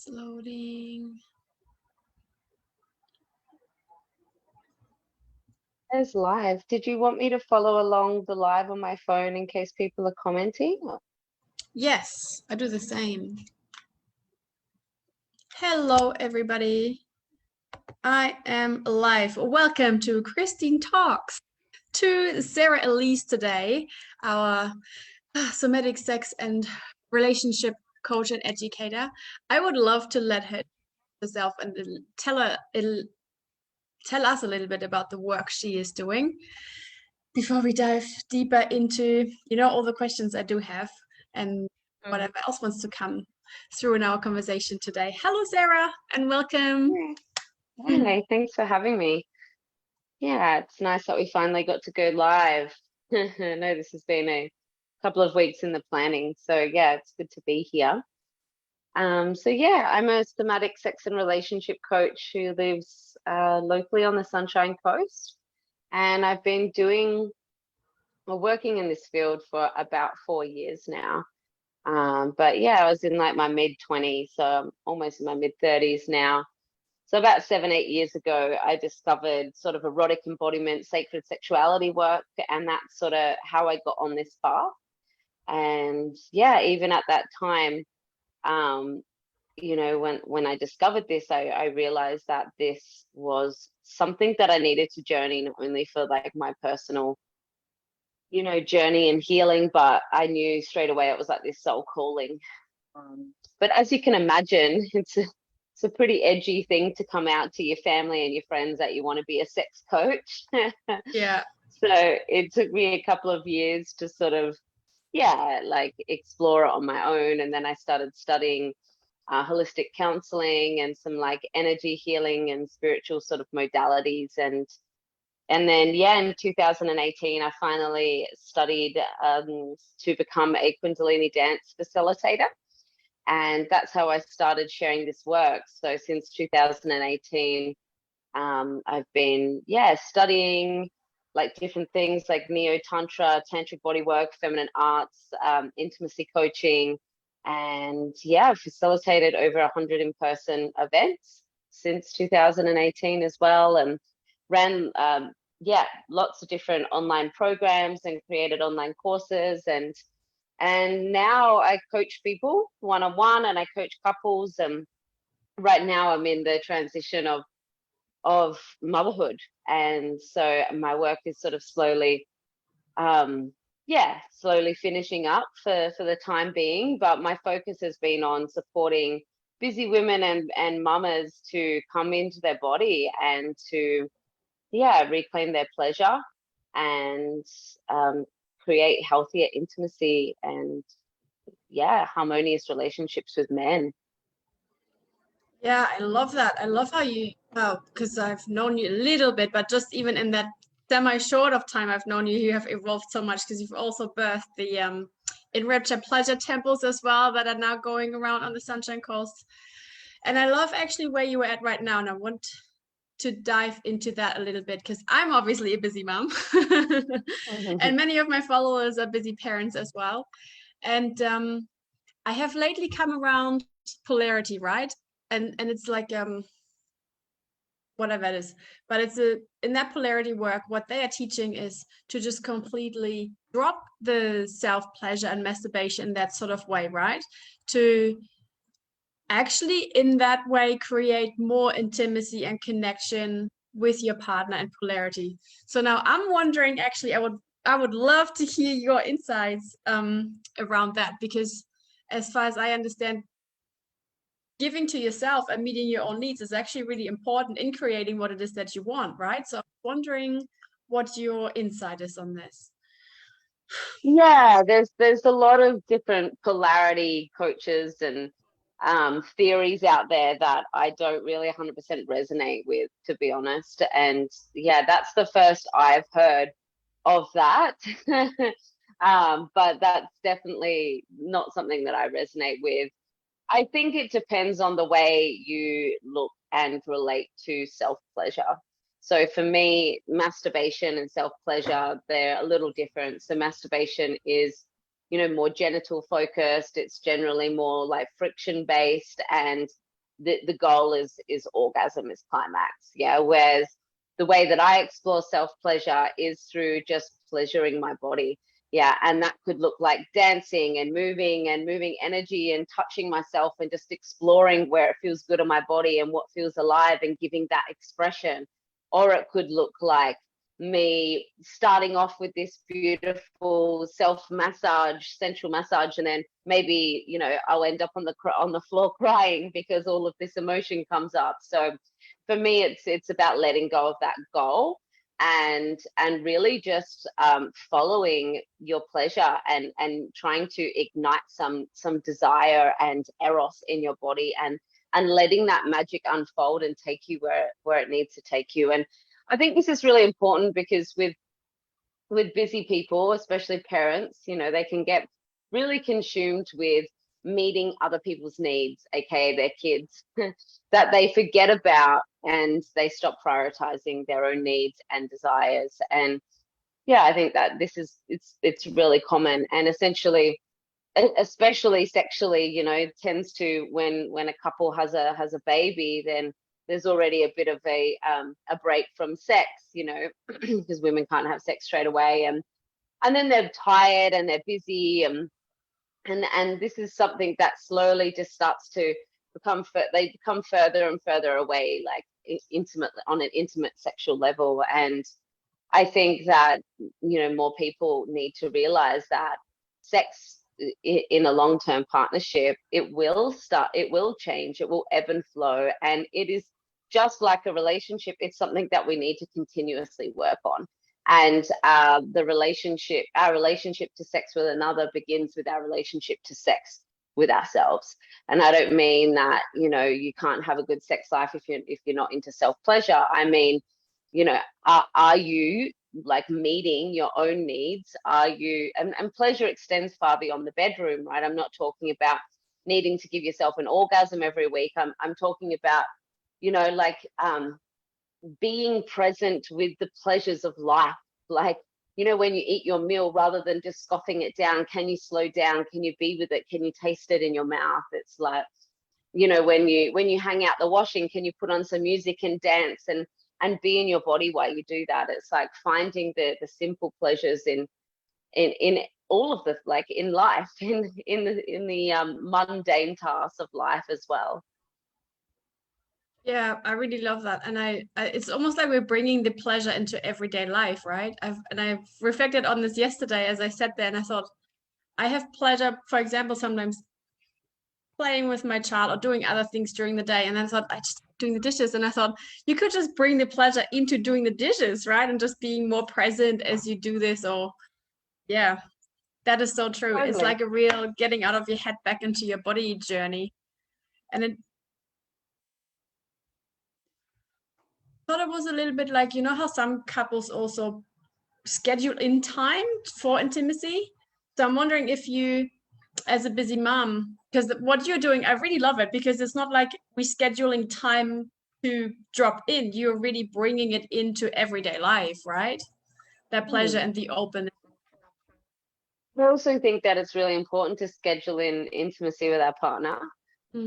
It's loading. It's live. Did you want me to follow along the live on my phone in case people are commenting? Yes, I do the same. Hello, everybody. I am live. Welcome to Christine Talks. To Sara Elice today, our somatic sex and relationship coach and educator. I would love to let her herself and tell us a little bit about the work she is doing before we dive deeper into all the questions I do have and whatever else wants to come through in our conversation today. Hello, Sara, and welcome. Hey, thanks for having me. Yeah, it's nice that we finally got to go live. I know this has been a couple of weeks in the planning, so yeah, it's good to be here. So yeah, I'm a somatic sex and relationship coach who lives locally on the Sunshine Coast, and I've been working in this field for about 4 years now. But yeah, I was in like my mid-20s, so I'm almost in my mid-30s now. So about 7-8 years ago, I discovered sort of erotic embodiment, sacred sexuality work, and that's sort of how I got on this path. And yeah, even at that time, when I discovered this, I realized that this was something that I needed to journey, not only for like my personal journey and healing, but I knew straight away it was like this soul calling. But as you can imagine, it's a pretty edgy thing to come out to your family and your friends that you want to be a sex coach. Yeah. So it took me a couple of years to sort of, like explore it on my own. And then I started studying holistic counseling and some like energy healing and spiritual sort of modalities. And then, in 2018, I finally studied to become a Kundalini dance facilitator. And that's how I started sharing this work. So since 2018, I've been, studying like different things like neo-tantra, tantric bodywork, feminine arts, intimacy coaching. And I've facilitated over 100 in-person events since 2018 as well. And ran lots of different online programs and created online courses, and now I coach people one-on-one and I coach couples, and right now I'm in the transition of motherhood, and so my work is sort of slowly finishing up for the time being, but my focus has been on supporting busy women and mamas to come into their body and to reclaim their pleasure and create healthier intimacy and harmonious relationships with men. Yeah, I love that. I love how because I've known you a little bit, but just even in that semi-short of time I've known you, you have evolved so much, because you've also birthed the Enrapture Pleasure temples as well that are now going around on the Sunshine Coast. And I love actually where you are at right now, and I want to dive into that a little bit, because I'm obviously a busy mom and many of my followers are busy parents as well. And I have lately come around polarity, right? And it's like whatever it is, but it's in that polarity work, what they are teaching is to just completely drop the self-pleasure and masturbation in that sort of way, right? To actually in that way create more intimacy and connection with your partner and polarity. So now I'm wondering, actually, I would love to hear your insights around that, because as far as I understand, giving to yourself and meeting your own needs is actually really important in creating what it is that you want, right? So I'm wondering what your insight is on this. Yeah, there's a lot of different polarity coaches and theories out there that I don't really 100% resonate with, to be honest. And that's the first I've heard of that. But that's definitely not something that I resonate with. I think it depends on the way you look and relate to self-pleasure. So for me, masturbation and self-pleasure, they're a little different. So masturbation is, more genital focused. It's generally more like friction based, and the goal is orgasm, is climax. Yeah. Whereas the way that I explore self-pleasure is through just pleasuring my body. Yeah. And that could look like dancing and moving energy and touching myself and just exploring where it feels good on my body and what feels alive and giving that expression. Or it could look like me starting off with this beautiful self massage, sensual massage, and then maybe, you know, I'll end up on the floor crying because all of this emotion comes up. So for me, it's about letting go of that goal and really just following your pleasure and trying to ignite some desire and eros in your body and letting that magic unfold and take you where it needs to take you. And I think this is really important because with busy people, especially parents, you know, they can get really consumed with meeting other people's needs, aka their kids, that they forget about, and they stop prioritizing their own needs and desires. And yeah, I think that it's really common, and essentially, especially sexually, you know, it tends to, when a couple has a baby, then there's already a bit of a break from sex, you know, because women can't have sex straight away, and then they're tired and they're busy, and this is something that slowly just starts to they become further and further away, like intimately, on an intimate sexual level. And I think that, you know, more people need to realize that sex in a long-term partnership, it will change, it will ebb and flow, and it is just like a relationship. It's something that we need to continuously work on. And our relationship to sex with another begins with our relationship to sex with ourselves. And I don't mean that, you know, you can't have a good sex life if you're not into self-pleasure. I mean, you know, are you like meeting your own needs? Are you, and pleasure extends far beyond the bedroom, right? I'm not talking about needing to give yourself an orgasm every week. I'm talking about, you know, like being present with the pleasures of life. Like, you know, when you eat your meal, rather than just scoffing it down, can you slow down? Can you be with it? Can you taste it in your mouth? It's like, you know, when you hang out the washing, can you put on some music and dance and be in your body while you do that? It's like finding the simple pleasures in all of the, like, in life, in the mundane tasks of life as well. Yeah, I really love that. And I it's almost like we're bringing the pleasure into everyday life, right? I've reflected on this yesterday as I sat there and I thought, I have pleasure, for example, sometimes playing with my child or doing other things during the day. And then I thought, I just doing the dishes. And I thought, you could just bring the pleasure into doing the dishes, right? And just being more present as you do this. Or yeah, that is so true. Totally. It's like a real getting out of your head back into your body journey. And it thought it was a little bit like, you know how some couples also schedule in time for intimacy? So I'm wondering if you, as a busy mom, because what you're doing, I really love it, because it's not like we're scheduling time to drop in. You're really bringing it into everyday life, right? That pleasure and the openness. I also think that it's really important to schedule in intimacy with our partner,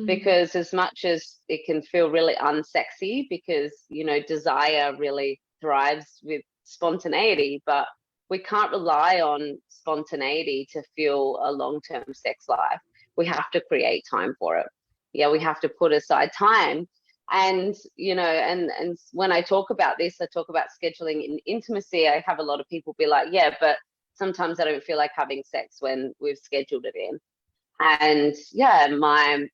because as much as it can feel really unsexy, because, you know, desire really thrives with spontaneity, but we can't rely on spontaneity to feel a long-term sex life. We have to create time for it. Yeah, we have to put aside time. And, you know, and when I talk about this, I talk about scheduling in intimacy. I have a lot of people be like, yeah, but sometimes I don't feel like having sex when we've scheduled it in. And yeah, my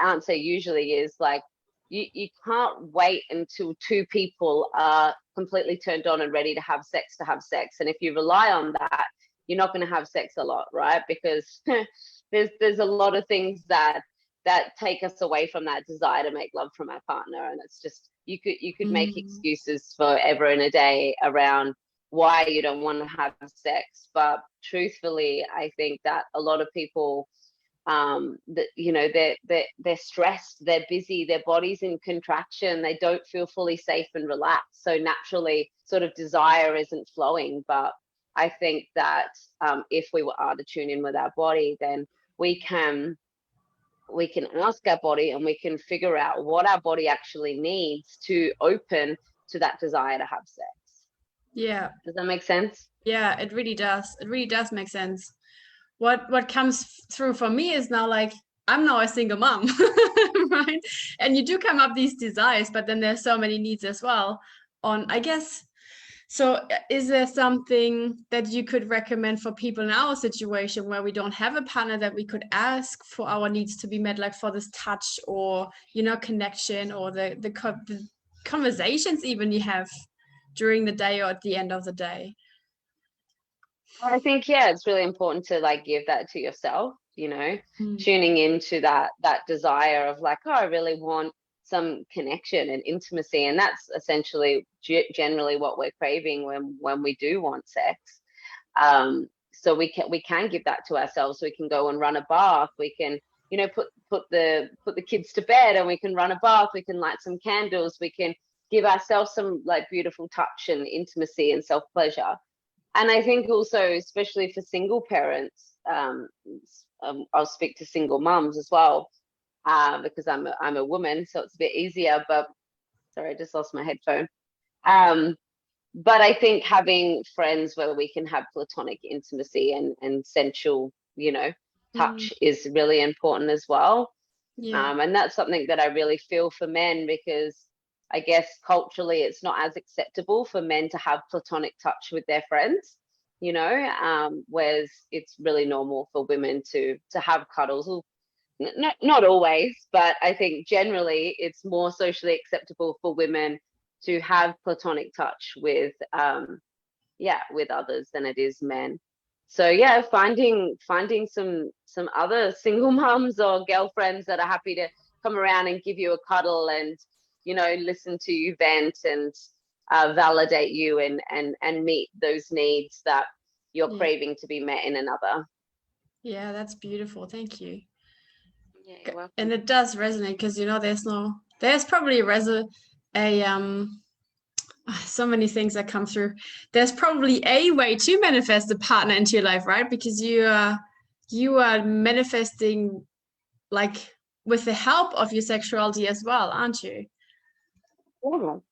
answer usually is like, you can't wait until two people are completely turned on and ready to have sex. And if you rely on that, you're not going to have sex a lot, right? Because there's a lot of things that take us away from that desire to make love from our partner. And it's just, you could make excuses forever and a day around why you don't want to have sex. But truthfully, I think that a lot of people, that, you know, they're stressed, they're busy, their body's in contraction, they don't feel fully safe and relaxed, so naturally sort of desire isn't flowing. But I think that if we are to tune in with our body, then we can we can ask our body and we can figure out what our body actually needs to open to that desire to have sex. Yeah. Does that make sense? Yeah, it really does. It really does make sense. What comes through for me is now like I'm now a single mom, right? And you do come up these desires, but then there's so many needs as well. On I guess so is there something that you could recommend for people in our situation where we don't have a partner that we could ask for our needs to be met, like for this touch or connection or the conversations even you have during the day or at the end of the day? I think, yeah, it's really important to like give that to yourself, Mm. tuning into that desire of like, oh, I really want some connection and intimacy. And that's essentially generally what we're craving when we do want sex. So we can give that to ourselves. We can go and run a bath. We can, put the kids to bed and we can run a bath. We can light some candles. We can give ourselves some like beautiful touch and intimacy and self-pleasure. And I think also, especially for single parents, I'll speak to single mums as well, because I'm a woman, so it's a bit easier. But sorry, I just lost my headphone. But I think having friends where we can have platonic intimacy and sensual, touch is really important as well. Yeah. And that's something that I really feel for men, because I guess culturally it's not as acceptable for men to have platonic touch with their friends, whereas it's really normal for women to have cuddles. Well, not always, but I think generally it's more socially acceptable for women to have platonic touch with with others than it is men. So yeah, finding some other single moms or girlfriends that are happy to come around and give you a cuddle and listen to you vent and validate you and meet those needs that you're craving to be met in another. Yeah, that's beautiful. Thank you. Yeah, you're welcome. And it does resonate because there's probably so many things that come through. There's probably a way to manifest a partner into your life, right? Because you are manifesting like with the help of your sexuality as well, aren't you?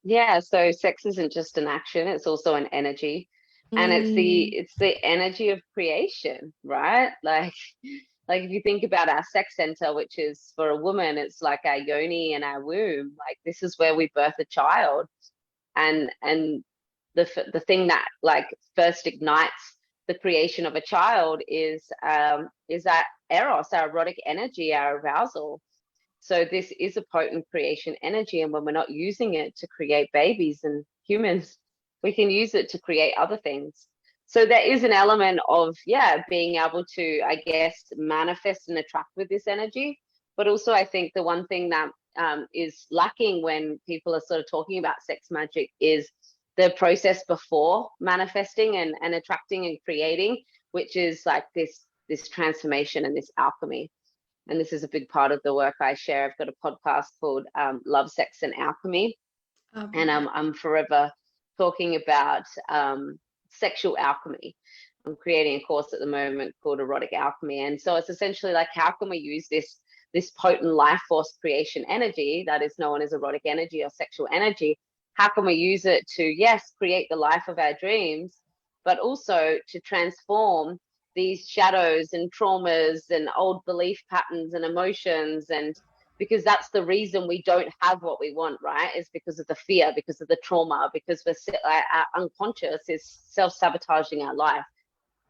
Yeah. So sex isn't just an action, it's also an energy. And it's the energy of creation, right? Like if you think about our sex center, which is for a woman, it's like our yoni and our womb. Like this is where we birth a child. And the thing that like first ignites the creation of a child is that eros, our erotic energy, our arousal. So this is a potent creation energy, and when we're not using it to create babies and humans, we can use it to create other things. So there is an element of being able to, I guess, manifest and attract with this energy. But also I think the one thing that is lacking when people are sort of talking about sex magic is the process before manifesting and attracting and creating, which is like this transformation and this alchemy. And this is a big part of the work I share. I've got a podcast called Love, Sex, and Alchemy. And I'm forever talking about sexual alchemy. I'm creating a course at the moment called Erotic Alchemy. And so it's essentially like, how can we use this potent life force creation energy that is known as erotic energy or sexual energy? How can we use it to, yes, create the life of our dreams, but also to transform these shadows and traumas and old belief patterns and emotions? And because that's the reason we don't have what we want, right? Is because of the fear, because of the trauma, because our unconscious is self-sabotaging our life.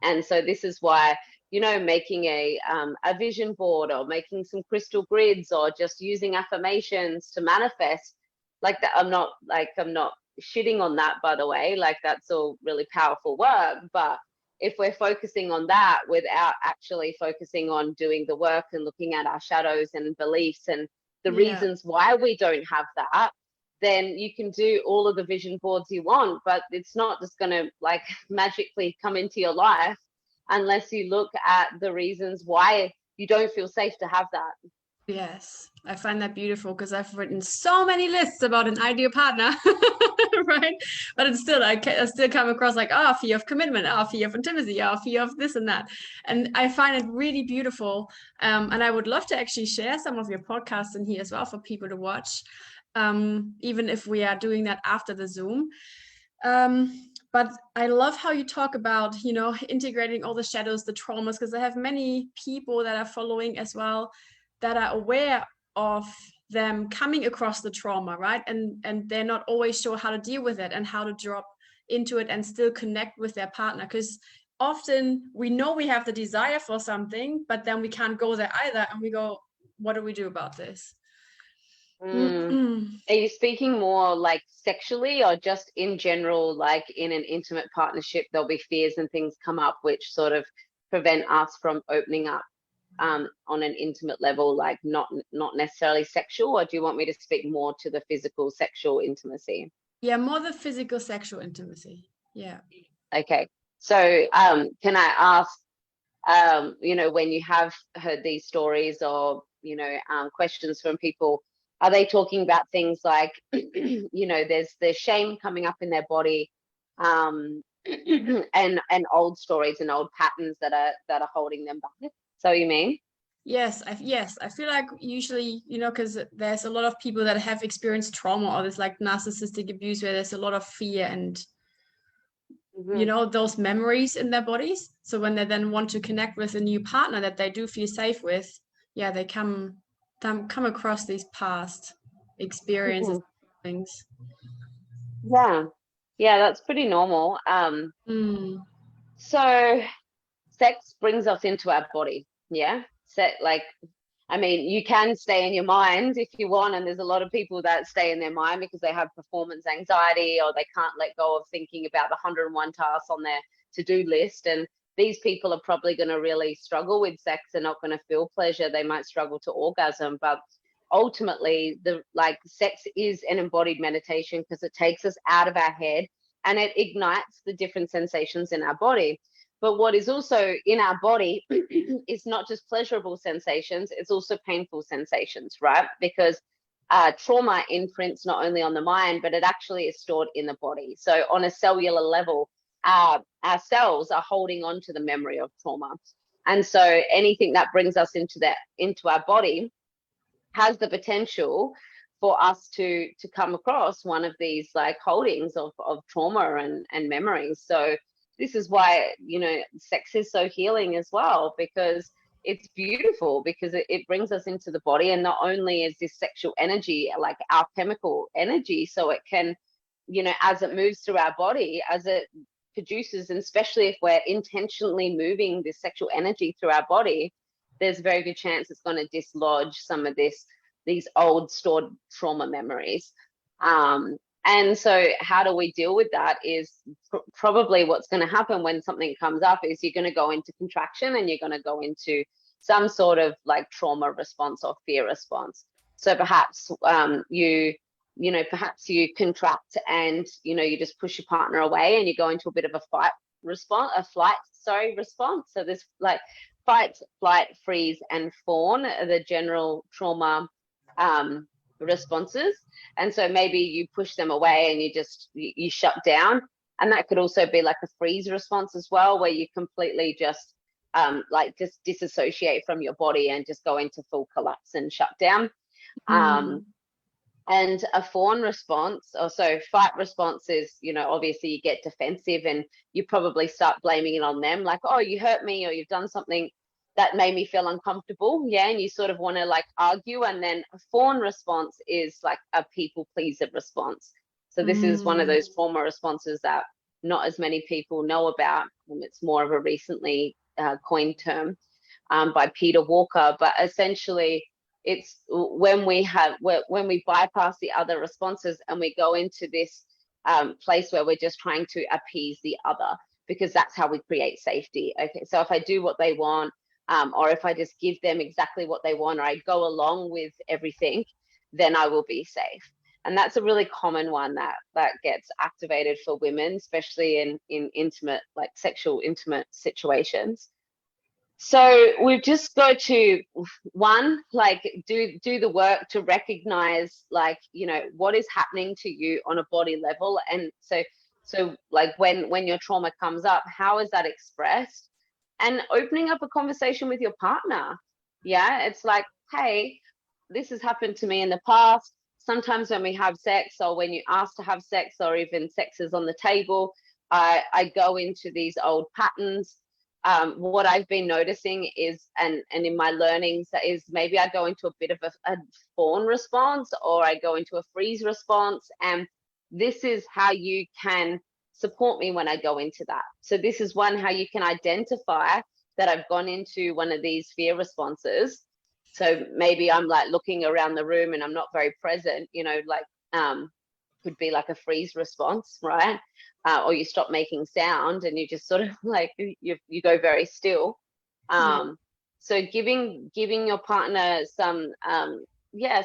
And so this is why, making a vision board or making some crystal grids or just using affirmations to manifest like that. I'm not shitting on that, by the way, like that's all really powerful work. But if we're focusing on that without actually focusing on doing the work and looking at our shadows and beliefs and the reasons why we don't have that, then you can do all of the vision boards you want, but it's not just going to like magically come into your life unless you look at the reasons why you don't feel safe to have that. Yes, I find that beautiful because I've written so many lists about an ideal partner, right? But it's still, I still come across like, fear of commitment, fear of intimacy, fear of this and that. And I find it really beautiful. And I would love to actually share some of your podcasts in here as well for people to watch, even if we are doing that after the Zoom. But I love how you talk about, integrating all the shadows, the traumas, because I have many people that are following as well that are aware of them coming across the trauma, right? And they're not always sure how to deal with it and how to drop into it and still connect with their partner. Because often we know we have the desire for something, but then we can't go there either. And we go, what do we do about this? Are you speaking more like sexually or just in general, like in an intimate partnership, there'll be fears and things come up which sort of prevent us from opening up on an intimate level, like not necessarily sexual, or do you want me to speak more to the physical sexual intimacy? Yeah, more the physical sexual intimacy. Yeah. Okay. So can I ask, when you have heard these stories or, questions from people, are they talking about things like, there's shame coming up in their body, and old stories and old patterns that are holding them back? So you mean? Yes, I feel like usually, because there's a lot of people that have experienced trauma or this like narcissistic abuse where there's a lot of fear and those memories in their bodies. So when they then want to connect with a new partner that they do feel safe with, yeah, they come across these past experiences, things. Yeah, that's pretty normal. So sex brings us into our body. Yeah. I mean, you can stay in your mind if you want, and there's a lot of people that stay in their mind because they have performance anxiety or they can't let go of thinking about the 101 tasks on their to-do list. And these people are probably going to really struggle with sex. They're not going to feel pleasure. They might struggle to orgasm, but ultimately sex is an embodied meditation because it takes us out of our head and it ignites the different sensations in our body. But what is also in our body is not just pleasurable sensations, it's also painful sensations, right? Because trauma imprints not only on the mind, but it actually is stored in the body. So on a cellular level, our cells are holding on to the memory of trauma. And so anything that brings us into our body has the potential for us to come across one of these like holdings of trauma and memories. So this is why, sex is so healing as well, because it's beautiful, because it brings us into the body. And not only is this sexual energy like our chemical energy, so it can, as it moves through our body, as it produces, and especially if we're intentionally moving this sexual energy through our body, there's a very good chance it's going to dislodge some of these old stored trauma memories. And so how do we deal with that is probably what's going to happen when something comes up is you're going to go into contraction and you're going to go into some sort of like trauma response or fear response. So perhaps perhaps you contract and, you just push your partner away and you go into a bit of a flight response. So this like fight, flight, freeze, and fawn are the general trauma responses. And so maybe you push them away and you shut down. And that could also be like a freeze response as well, where you completely just disassociate from your body and just go into full collapse and shut down. And a fawn response, or so fight response is, obviously you get defensive and you probably start blaming it on them, like, oh, you hurt me, or you've done something that made me feel uncomfortable. Yeah. And you sort of want to like argue. And then a fawn response is like a people pleaser response. So this is one of those trauma responses that not as many people know about. It's more of a recently coined term by Peter Walker, but essentially it's when we bypass the other responses and we go into this place where we're just trying to appease the other, because that's how we create safety. Okay, so if I do what they want, or if I just give them exactly what they want, or I go along with everything, then I will be safe. And that's a really common one that gets activated for women, especially in intimate, like sexual intimate situations. So we've just got to, one, like do the work to recognize, like, you know, what is happening to you on a body level. And so like when your trauma comes up, how is that expressed? And opening up a conversation with your partner. Yeah, it's like, hey, this has happened to me in the past. Sometimes when we have sex, or when you ask to have sex, or even sex is on the table, I go into these old patterns. What I've been noticing is, and in my learnings, is maybe I go into a bit of a fawn response, or I go into a freeze response. And this is how you can support me when I go into that. So this is one, how you can identify that I've gone into one of these fear responses. So maybe I'm like looking around the room and I'm not very present, you know, like could be like a freeze response, right? Or you stop making sound and you just sort of like you go very still. So giving your partner some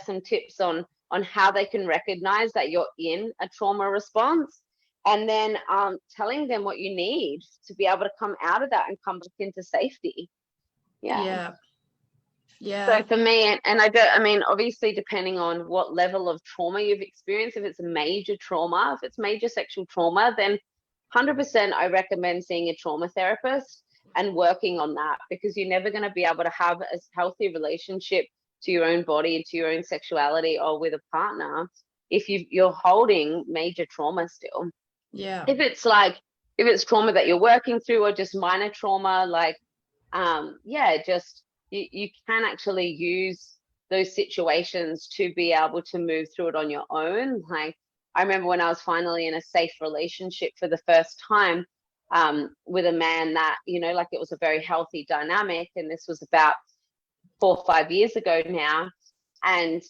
some tips on how they can recognize that you're in a trauma response, and then telling them what you need to be able to come out of that and come back into safety. So for me, and I mean, obviously, depending on what level of trauma you've experienced, if it's a major trauma, if it's major sexual trauma, then 100% I recommend seeing a trauma therapist and working on that, because you're never going to be able to have a healthy relationship to your own body and to your own sexuality, or with a partner, if you're holding major trauma still. If it's trauma that you're working through, or just minor trauma, like just you can actually use those situations to be able to move through it on your own. Like, I remember when I was finally in a safe relationship for the first time, with a man that, you know, like, it was a very healthy dynamic, and this was about 4 or 5 years ago now. And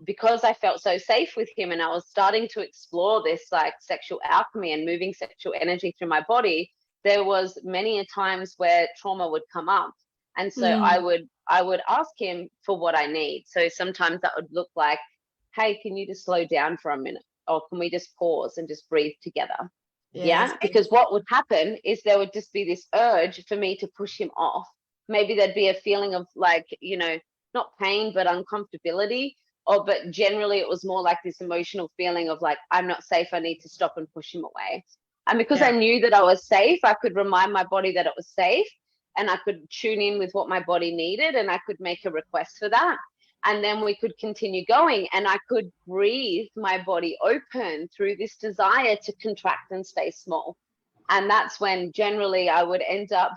because I felt so safe with him, and I was starting to explore this like sexual alchemy and moving sexual energy through my body, there was many a times where trauma would come up. And so I would ask him for what I need. So sometimes that would look like, hey, can you just slow down for a minute? Or can we just pause and just breathe together? Yeah. Because what would happen is there would just be this urge for me to push him off. Maybe there'd be a feeling of like, you know, not pain, but uncomfortability. But generally it was more like this emotional feeling of like, I'm not safe. I need to stop and push him away. And because I knew that I was safe, I could remind my body that it was safe. And I could tune in with what my body needed, and I could make a request for that. And then we could continue going, and I could breathe my body open through this desire to contract and stay small. And that's when generally I would end up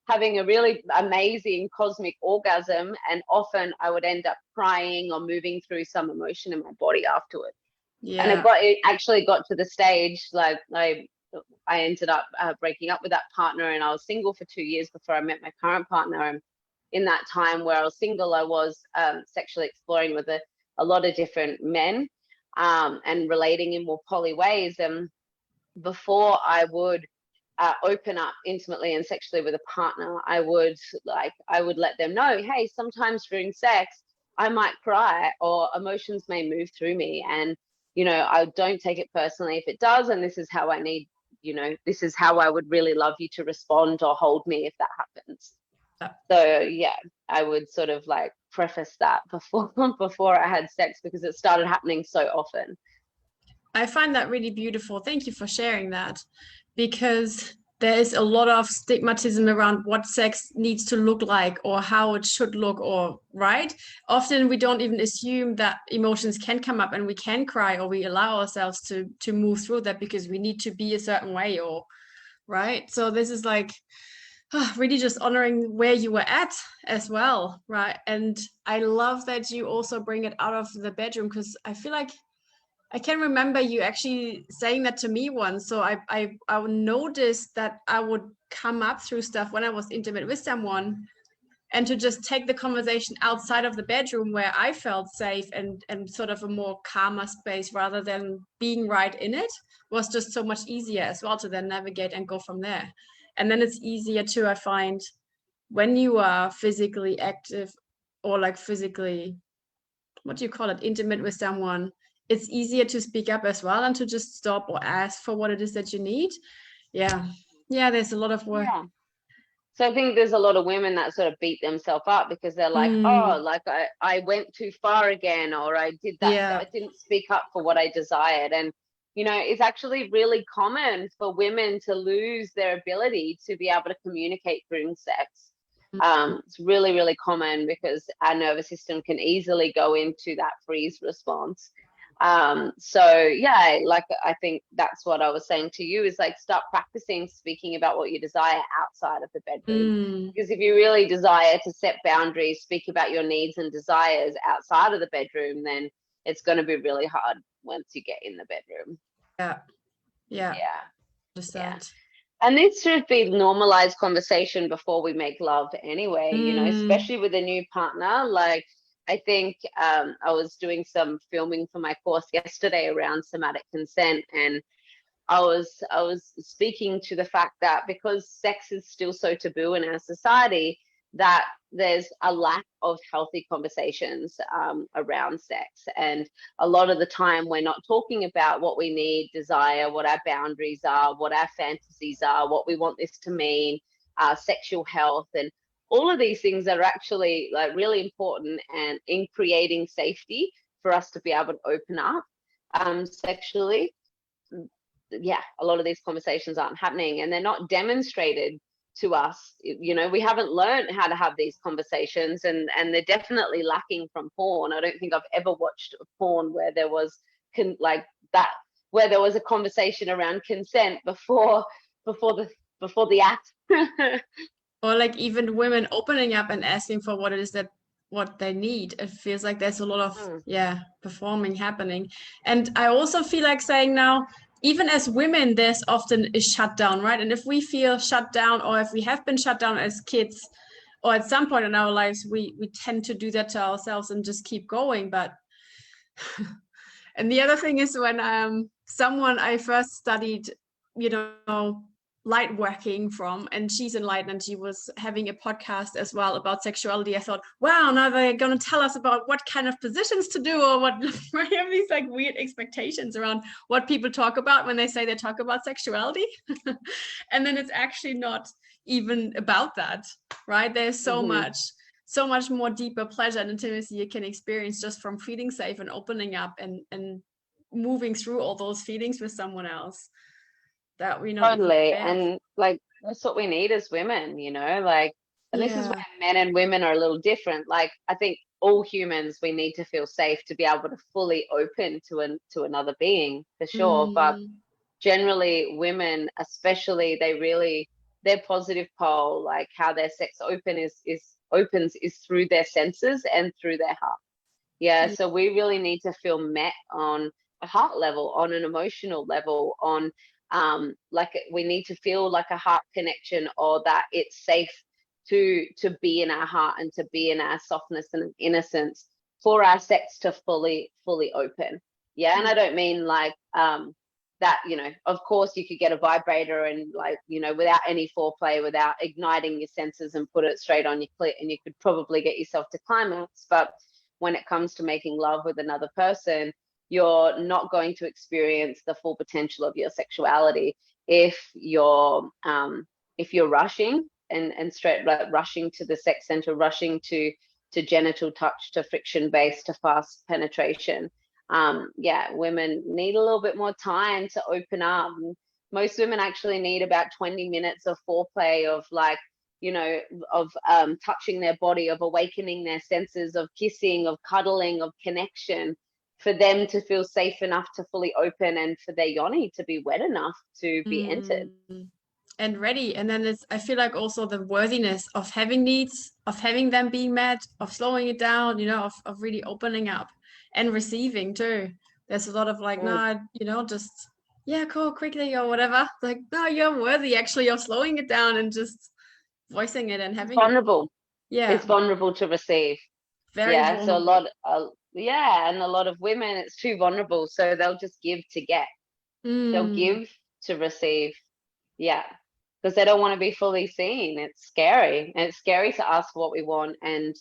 having a really amazing cosmic orgasm. And often I would end up crying or moving through some emotion in my body afterward. And it actually got to the stage, like, I ended up breaking up with that partner, and I was single for 2 years before I met my current partner. And in that time where I was single, I was sexually exploring with a lot of different men, and relating in more poly ways. And before I would open up intimately and sexually with a partner, I would let them know, hey, sometimes during sex I might cry, or emotions may move through me, and you know, I don't take it personally if it does, and this is how I need, you know, this is how I would really love you to respond or hold me if that happens. So yeah, I would sort of like preface that before I had sex, because it started happening so often. I find that really beautiful. Thank you for sharing that, because there is a lot of stigmatism around what sex needs to look like, or how it should look, or right. Often we don't even assume that emotions can come up and we can cry, or we allow ourselves to move through that because we need to be a certain way, or right. So this is like really just honoring where you were at as well, right? And I love that you also bring it out of the bedroom, because I feel like I can remember you actually saying that to me once. So I noticed that I would come up through stuff when I was intimate with someone, and to just take the conversation outside of the bedroom where I felt safe and sort of a more calmer space, rather than being right in it, was just so much easier as well to then navigate and go from there. And then it's easier too, I find, when you are physically active, or like physically, what do you call it, intimate with someone, it's easier to speak up as well, and to just stop or ask for what it is that you need. Yeah, there's a lot of work. So I think there's a lot of women that sort of beat themselves up because they're like, oh, like I went too far again, or I did that, I didn't speak up for what I desired. And, you know, it's actually really common for women to lose their ability to be able to communicate during sex. It's really, really common because our nervous system can easily go into that freeze response. So yeah, like I think that's what I was saying to you, is like start practicing speaking about what you desire outside of the bedroom. Because if you really desire to set boundaries, speak about your needs and desires outside of the bedroom, then it's going to be really hard once you get in the bedroom. Yeah. And this should be normalized conversation before we make love anyway, you know, especially with a new partner. Like, I think I was doing some filming for my course yesterday around somatic consent, and I was speaking to the fact that because sex is still so taboo in our society, that there's a lack of healthy conversations around sex. And a lot of the time we're not talking about what we need, desire, what our boundaries are, what our fantasies are, what we want this to mean, sexual health, and all of these things that are actually like really important and in creating safety for us to be able to open up sexually. Yeah, a lot of these conversations aren't happening, and they're not demonstrated to us. You know, we haven't learned how to have these conversations, and they're definitely lacking from porn. I don't think I've ever watched a porn where there was where there was a conversation around consent before the act. Or like even women opening up and asking for what it is that what they need. It feels like there's a lot of performing happening. And I also feel like saying now, even as women, there's often a shutdown, right? And if we feel shut down, or if we have been shut down as kids, or at some point in our lives, we tend to do that to ourselves and just keep going. But and the other thing is, when someone I first studied, you know, light working from, and she's enlightened, and she was having a podcast as well about sexuality. I thought, wow, now they're going to tell us about what kind of positions to do, or what. I have these like weird expectations around what people talk about when they say they talk about sexuality. And then it's actually not even about that, right? There's so much more deeper pleasure and intimacy you can experience just from feeling safe and opening up and moving through all those feelings with someone else that we know. Totally. And like, that's what we need as women, you know, like, and this is where men and women are a little different. Like, I think all humans, we need to feel safe to be able to fully open to another being, for sure. But generally women, especially, their positive pole, like how their sex opens is through their senses and through their heart. So we really need to feel met on a heart level, on an emotional level, on like we need to feel like a heart connection, or that it's safe to be in our heart and to be in our softness and innocence for our sex to fully open. And I don't mean like that, you know, of course you could get a vibrator and, like, you know, without any foreplay, without igniting your senses, and put it straight on your clit, and you could probably get yourself to climax. But when it comes to making love with another person, you're not going to experience the full potential of your sexuality if you're rushing and straight, like rushing to the sex center, rushing to genital touch, to friction based, to fast penetration. Women need a little bit more time to open up. Most women actually need about 20 minutes of foreplay, of like, you know, of touching their body, of awakening their senses, of kissing, of cuddling, of connection, for them to feel safe enough to fully open, and for their yoni to be wet enough to be entered and ready. And then I feel like also the worthiness of having needs, of having them being met, of slowing it down, you know, of really opening up and receiving too. There's a lot of like, no, you know, just cool, quickly, or whatever. Like, no, you're worthy actually of slowing it down and just voicing it and having vulnerable. It's vulnerable to receive. Very vulnerable. So a lot and a lot of women, it's too vulnerable, so they'll just give to get. They'll give to receive. Because they don't want to be fully seen. It's scary, and it's scary to ask what we want and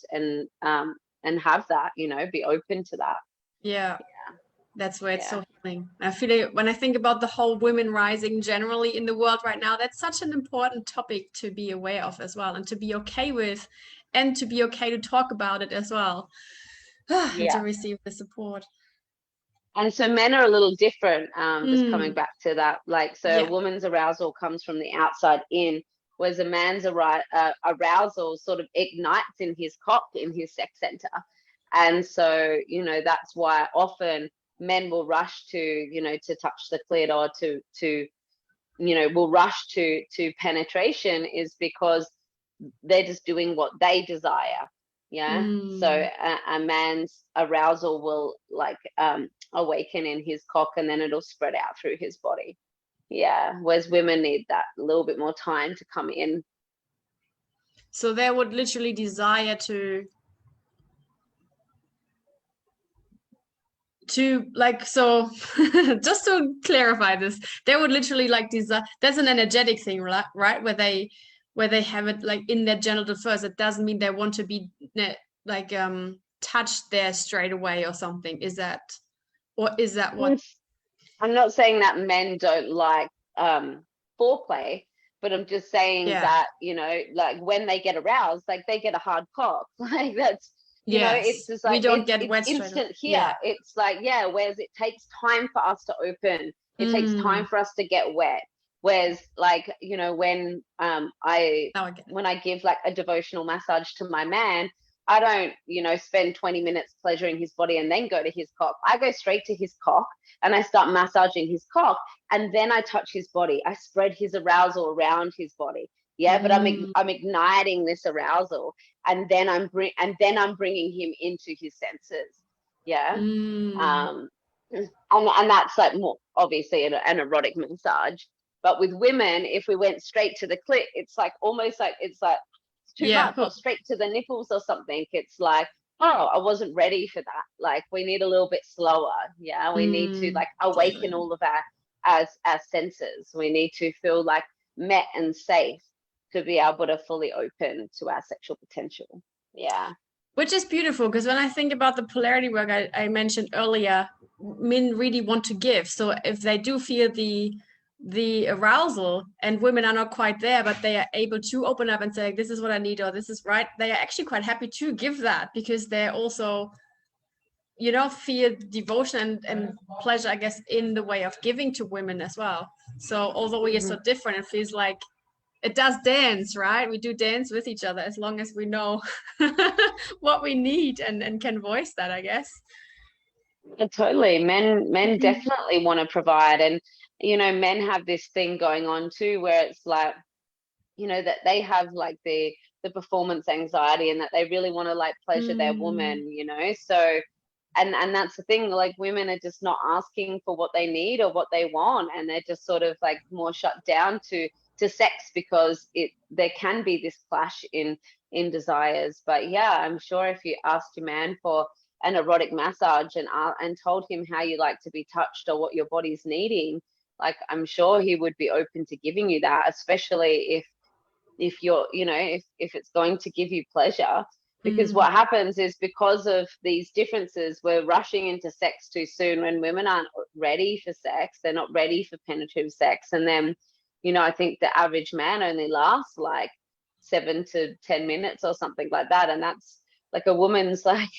have that, you know, be open to that. That's where it's so I feel like when I think about the whole women rising generally in the world right now, that's such an important topic to be aware of as well, and to be okay with, and to be okay to talk about it as well, and to Yeah. receive the support. And so men are a little different, just coming Mm, back to that. Like, so a yeah. woman's arousal comes from the outside in, whereas a man's arousal sort of ignites in his cock, in his sex center. And so, that's why often men will rush to touch the clit, or will rush to penetration, is because they're just doing what they desire. Yeah. So Mm. a man's arousal will awaken in his cock, and then it'll spread out through his body. Yeah. Whereas women need that little bit more time to come in. So they would literally desire to like, so just to clarify this, they would literally like desire, that's an energetic thing, right? Where they have it like in their genital first. It doesn't mean they want to be like touched there straight away or something. Is that what I'm not saying that men don't like foreplay, but I'm just saying yeah. that, like when they get aroused, like they get a hard cock. Like that's, it's Yes, just we like don't get it's wet straight away. instant here. Yeah. It's like, yeah, whereas it takes time for us to open. It takes time Mm. for us to get wet. Whereas like, when I Now I get it. when I give like a devotional massage to my man, I don't, spend 20 minutes pleasuring his body and then go to his cock. I go straight to his cock and I start massaging his cock, and then I touch his body. I spread his arousal around his body. Yeah, but Mm. I'm igniting this arousal, and then I'm bringing him into his senses. Yeah. Mm. And that's like more obviously an erotic massage. But with women, if we went straight to the clit, it's like almost like it's too Yeah. much, or straight to the nipples or something. It's like, oh, I wasn't ready for that. Like we need a little bit slower. Yeah, we need to like awaken Totally. all of our senses. We need to feel like met and safe to be able to fully open to our sexual potential. Yeah. Which is beautiful, because when I think about the polarity work I mentioned earlier, men really want to give. So if they do feel the arousal and women are not quite there, but they are able to open up and say, this is what I need, or this is right, they are actually quite happy to give that, because they're also, feel devotion and pleasure, I guess, in the way of giving to women as well. So although we are so different, it feels like it does dance, right? We do dance with each other as long as we know what we need and can voice that, I guess. Totally. Men definitely want to provide. And, men have this thing going on too, where it's like, that they have like the performance anxiety, and that they really want to like pleasure their Mm, woman, So, and that's the thing, like women are just not asking for what they need or what they want, and they're just sort of like more shut down to sex, because there can be this clash in desires. But yeah, I'm sure if you asked your man for an erotic massage and told him how you like to be touched or what your body's needing, like I'm sure he would be open to giving you that, especially if you're, if it's going to give you pleasure. Because mm, what happens is, because of these differences, we're rushing into sex too soon when women aren't ready for sex. They're not ready for penetrative sex. And then, I think the average man only lasts like 7 to 10 minutes or something like that. And that's like a woman's like,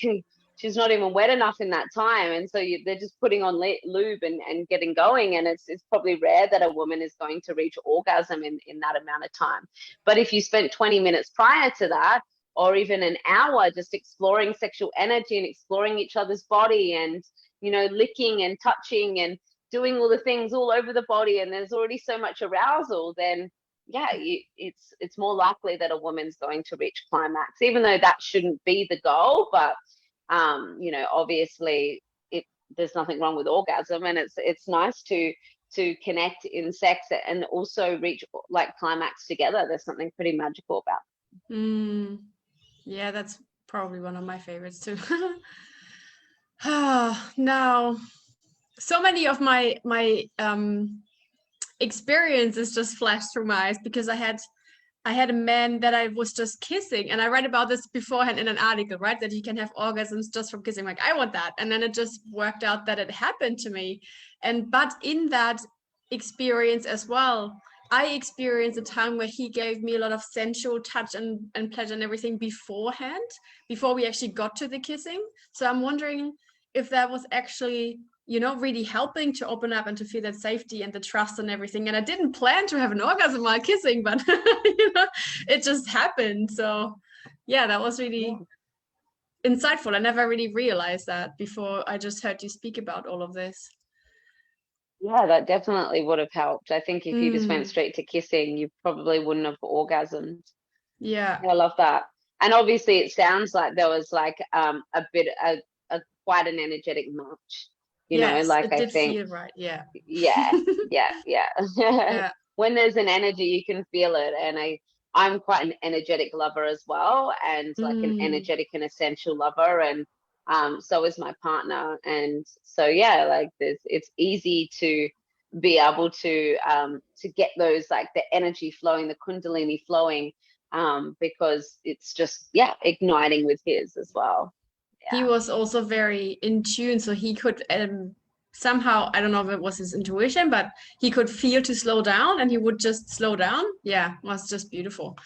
she's not even wet enough in that time. And so they're just putting on lube and getting going. And it's probably rare that a woman is going to reach orgasm in that amount of time. But if you spent 20 minutes prior to that, or even an hour, just exploring sexual energy and exploring each other's body, and, licking and touching and doing all the things all over the body, and there's already so much arousal, then yeah, it's more likely that a woman's going to reach climax, even though that shouldn't be the goal. But obviously there's nothing wrong with orgasm, and it's nice to connect in sex and also reach like climax together. There's something pretty magical about it. mm. Yeah, that's probably one of my favorites too. Now, so many of my experiences just flashed through my eyes, because I had I had a man that I was just kissing, and I read about this beforehand in an article, right? That you can have orgasms just from kissing. Like, I want that. And then it just worked out that it happened to me. But in that experience as well, I experienced a time where he gave me a lot of sensual touch and pleasure and everything beforehand, before we actually got to the kissing. So I'm wondering if that was actually, really helping to open up and to feel that safety and the trust and everything. And I didn't plan to have an orgasm while kissing, but it just happened. So yeah, that was really insightful. I never really realized that before I just heard you speak about all of this. Yeah, that definitely would have helped. I think if you just went straight to kissing, you probably wouldn't have orgasmed. Yeah. I love that. And obviously it sounds like there was like a quite an energetic match. Yes, Like it I did think, feel right. Yeah. yeah. Yeah. When there's an energy, you can feel it. And I'm quite an energetic lover as well, and like an energetic and essential lover. And so is my partner. And so yeah, like it's easy to be able to get those, like the energy flowing, the kundalini flowing, because it's just igniting with his as well. He was also very in tune, so he could somehow, I don't know if it was his intuition, but he could feel to slow down, and he would just slow down. Yeah, it was just beautiful.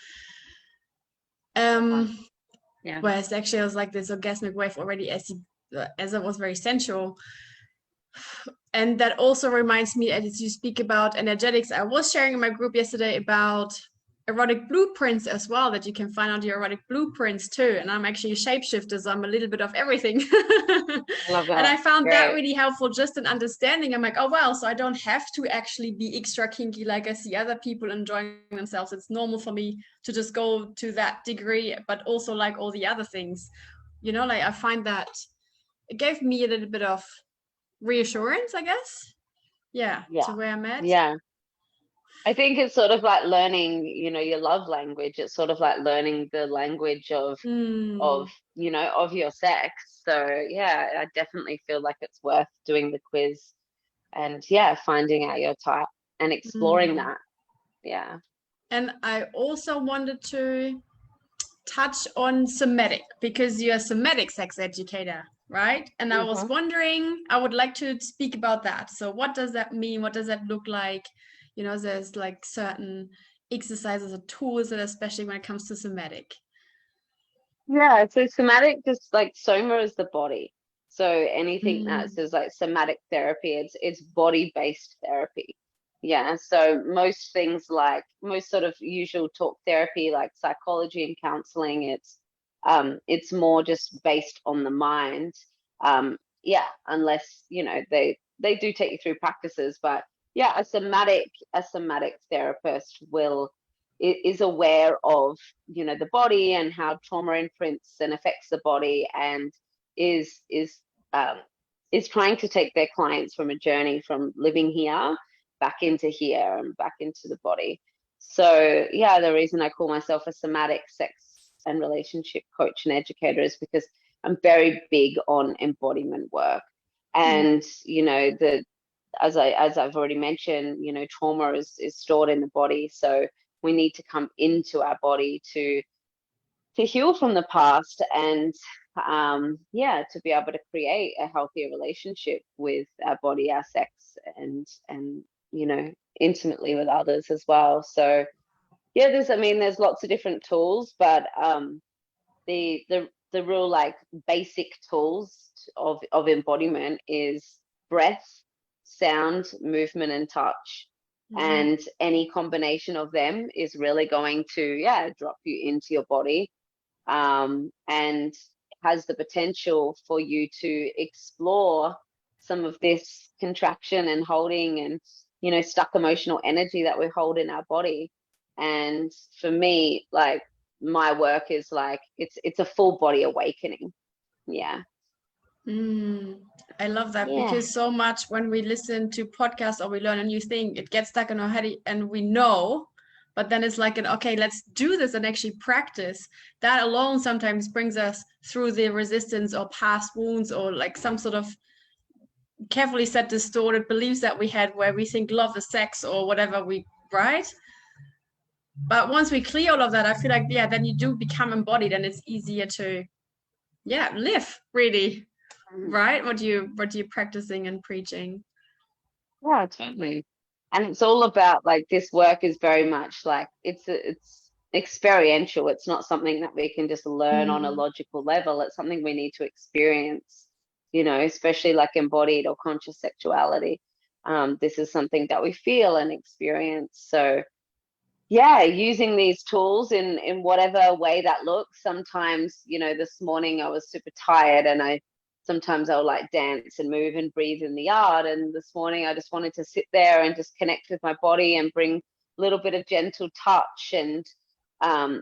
Whereas actually I was like this orgasmic wave already as it was very sensual. And that also reminds me, as you speak about energetics, I was sharing in my group yesterday about erotic blueprints as well, that you can find out your erotic blueprints too. And I'm actually a shapeshifter, so I'm a little bit of everything. I love that. And I found Great. that really helpful, just in understanding. I'm like, oh, well, so I don't have to actually be extra kinky like I see other people enjoying themselves. It's normal for me to just go to that degree, but also like all the other things, like I find that it gave me a little bit of reassurance, I guess. Yeah. To where I'm at. Yeah. I think it's sort of like learning, your love language. It's sort of like learning the language of your sex. So yeah, I definitely feel like it's worth doing the quiz and finding out your type and exploring that. Yeah. And I also wanted to touch on somatic, because you're a somatic sex educator, right? And I was wondering, I would like to speak about that. So what does that mean? What does that look like? There's like certain exercises or tools that, especially when it comes to somatic. Yeah, so somatic, just like soma is the body. So anything that says like somatic therapy, it's body-based therapy. Yeah, so most things, like most sort of usual talk therapy, like psychology and counseling, it's more just based on the mind. Unless they do take you through practices, but a somatic therapist is aware of the body and how trauma imprints and affects the body, and is trying to take their clients from a journey from living here back into here and back into the body. So the reason I call myself a somatic sex and relationship coach and educator is because I'm very big on embodiment work. And as I've already mentioned, trauma is stored in the body. So we need to come into our body to heal from the past, and to be able to create a healthier relationship with our body, our sex, and intimately with others as well. So there's lots of different tools, but the real like basic tools of embodiment is breath, sound, movement, and touch. And any combination of them is really going to drop you into your body, and has the potential for you to explore some of this contraction and holding and stuck emotional energy that we hold in our body. And for me, like, my work is like it's a full body awakening. I love that, because so much when we listen to podcasts or we learn a new thing, it gets stuck in our head and we know, but then it's like okay, let's do this and actually practice. That alone sometimes brings us through the resistance or past wounds, or like some sort of carefully set distorted beliefs that we had, where we think love is sex or whatever, right? But once we clear all of that, I feel like, yeah, then you do become embodied, and it's easier to, yeah, live really, Mhm. right? What you're practicing and preaching. Yeah, totally. And it's all about like this work is very much like it's experiential. It's not something that we can just learn on a Mm, logical level. It's something we need to experience, especially like embodied or conscious sexuality. This is something that we feel and experience. So yeah, using these tools in whatever way that looks. Sometimes, this morning I was super tired, and I sometimes I'll like dance and move and breathe in the yard. And this morning I just wanted to sit there and just connect with my body and bring a little bit of gentle touch, and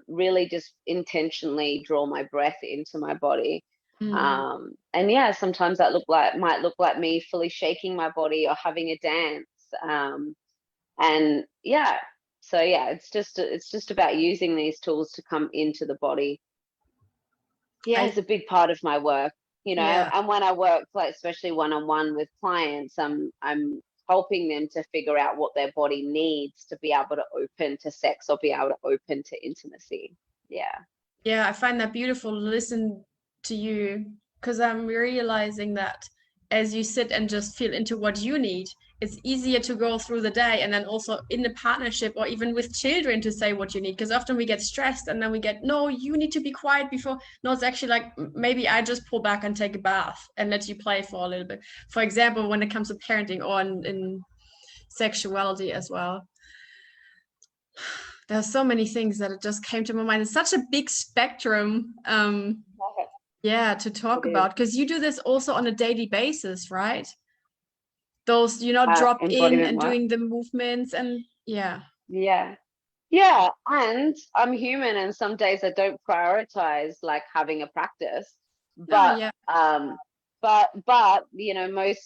really just intentionally draw my breath into my body. mm. And yeah, sometimes that might look like me fully shaking my body or having a dance. And yeah, so yeah, it's just about using these tools to come into the body. Yeah, I it's a big part of my work, Yeah. and when I work, like especially one-on-one with clients, I'm helping them to figure out what their body needs to be able to open to sex or be able to open to intimacy. Yeah. Yeah, I find that beautiful to listen to you, because I'm realizing that as you sit and just feel into what you need, it's easier to go through the day, and then also in the partnership or even with children to say what you need. Because often we get stressed and then we get, no, you need to be quiet before. No, it's actually like, maybe I just pull back and take a bath and let you play for a little bit. For example, when it comes to parenting or in sexuality as well. There's so many things that it just came to my mind. It's such a big spectrum, yeah, to It talk is. about, because you do this also on a daily basis, right? Those, drop in Embodiment and work. doing the movements, and yeah. Yeah. Yeah, and I'm human, and some days I don't prioritize like having a practice, No, but yeah.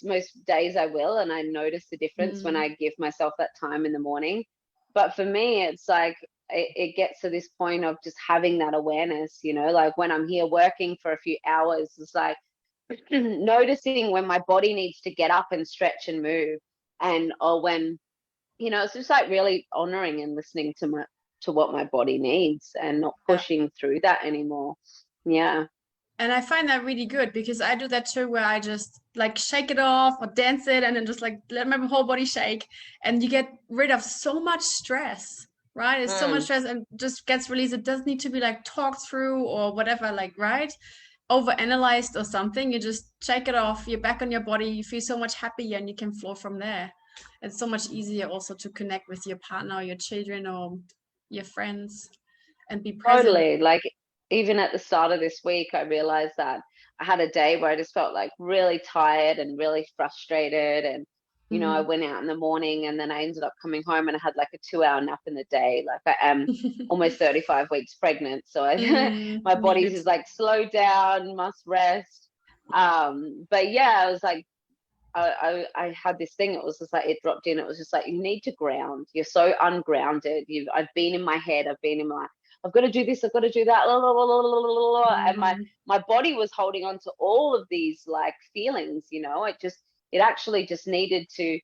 most days I will, and I notice the difference when Mm, I give myself that time in the morning. But for me, it's like it gets to this point of just having that awareness, like when I'm here working for a few hours, it's like noticing when my body needs to get up and stretch and move, and or when it's just like really honoring and listening to what my body needs and not yeah. pushing through that anymore. Yeah. And I find that really good, because I do that too, where I just like shake it off or dance it and then just like let my whole body shake, and you get rid of so much stress, right? It's so much Mm, stress and just gets released. It doesn't need to be like talked through or whatever, like, right? Over analyzed or something. You just shake it off, you're back on your body, you feel so much happier, and you can flow from there. It's so much easier also to connect with your partner or your children or your friends and be present. totally. Like even at the start of this week, I realized that I had a day where I just felt like really tired and really frustrated. And, I Mm. went out in the morning, and then I ended up coming home and I had like a 2 hour nap in the day. Like I am almost 35 weeks pregnant. So my body's Needed. just like slow down, must rest. But yeah, I was like, I had this thing. It was just like it dropped in. It was just like you need to ground. You're so ungrounded. I've been in my head. I've been in my. I've got to do this. I've got to do that. And my Mm. my body was holding on to all of these like feelings. It actually just needed to,